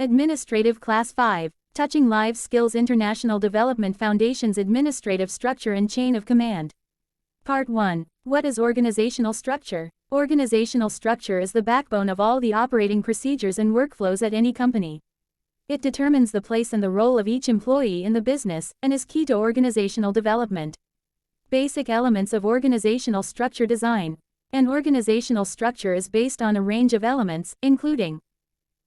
Administrative Class 5, Touching Live Skills International Development Foundation's Administrative Structure and Chain of Command. Part 1. What is organizational structure? Organizational structure is the backbone of all the operating procedures and workflows at any company. It determines the place and the role of each employee in the business, and is key to organizational development. Basic elements of organizational structure design. An organizational structure is based on a range of elements, including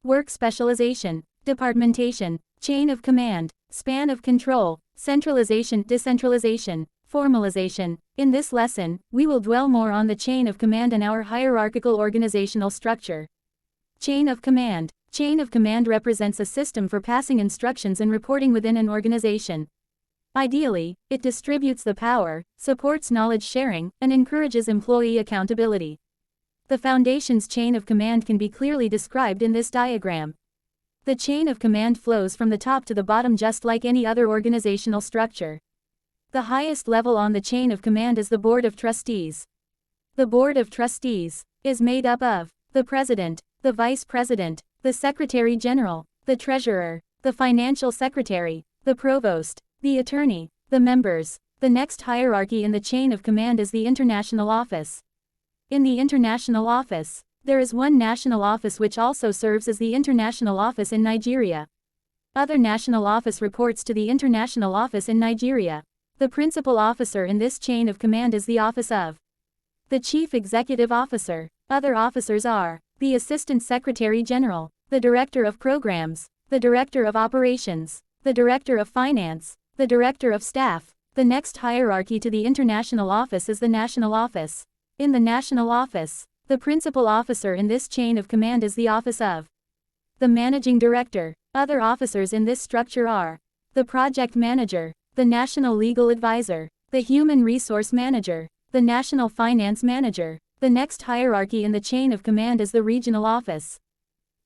work specialization, departmentation, chain of command, span of control, centralization, decentralization, formalization. In this lesson, we will dwell more on the chain of command and our hierarchical organizational structure. Chain of command. Chain of command represents a system for passing instructions and reporting within an organization. Ideally, it distributes the power, supports knowledge sharing, and encourages employee accountability. The foundation's chain of command can be clearly described in this diagram. The chain of command flows from the top to the bottom just like any other organizational structure. The highest level on the chain of command is the Board of Trustees. The Board of Trustees is made up of the President, the Vice President, the Secretary General, the Treasurer, the Financial Secretary, the Provost, the Attorney, the members. The next hierarchy in the chain of command is the International Office. In the International Office, there is one national office which also serves as the International Office in Nigeria. Other national office reports to the International Office in Nigeria. The principal officer in this chain of command is the office of the Chief Executive Officer. Other officers are the Assistant Secretary General, the Director of Programs, the Director of Operations, the Director of Finance, the Director of Staff. The next hierarchy to the International Office is the National Office. In the National Office, the principal officer in this chain of command is the office of the Managing Director. Other officers in this structure are the Project Manager, the National Legal Advisor, the Human Resource Manager, the National Finance Manager. The next hierarchy in the chain of command is the Regional Office.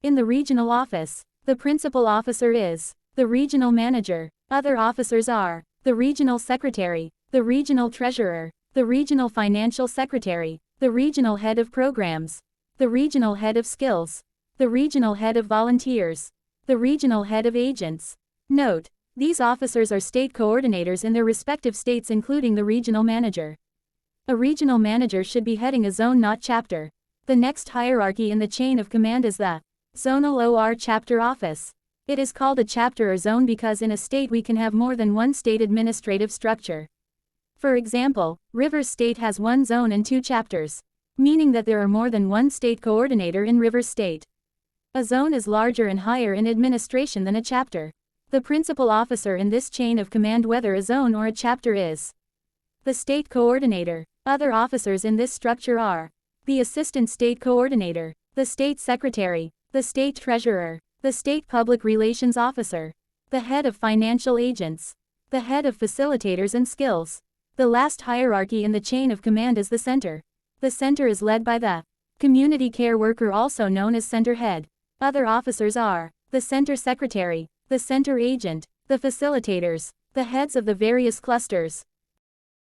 In the Regional Office, the principal officer is the Regional Manager. Other officers are the Regional Secretary, the Regional Treasurer, the Regional Financial Secretary, the Regional Head of Programs, the Regional Head of Skills, the Regional Head of Volunteers, the Regional Head of Agents. Note: these officers are state coordinators in their respective states, including the Regional Manager. A Regional Manager should be heading a zone, not chapter. The next hierarchy in the chain of command is the Zonal OR Chapter Office. It is called a chapter or zone because in a state we can have more than one state administrative structure. For example, Rivers State has one zone and two chapters, meaning that there are more than one state coordinator in Rivers State. A zone is larger and higher in administration than a chapter. The principal officer in this chain of command, whether a zone or a chapter, is the State Coordinator. Other officers in this structure are the Assistant State Coordinator, the State Secretary, the State Treasurer, the State Public Relations Officer, the Head of Financial Agents, the Head of Facilitators and Skills. The last hierarchy in the chain of command is the Center. The Center is led by the Community Care Worker, also known as Center Head. Other officers are the Center Secretary, the Center Agent, the Facilitators, the heads of the various clusters,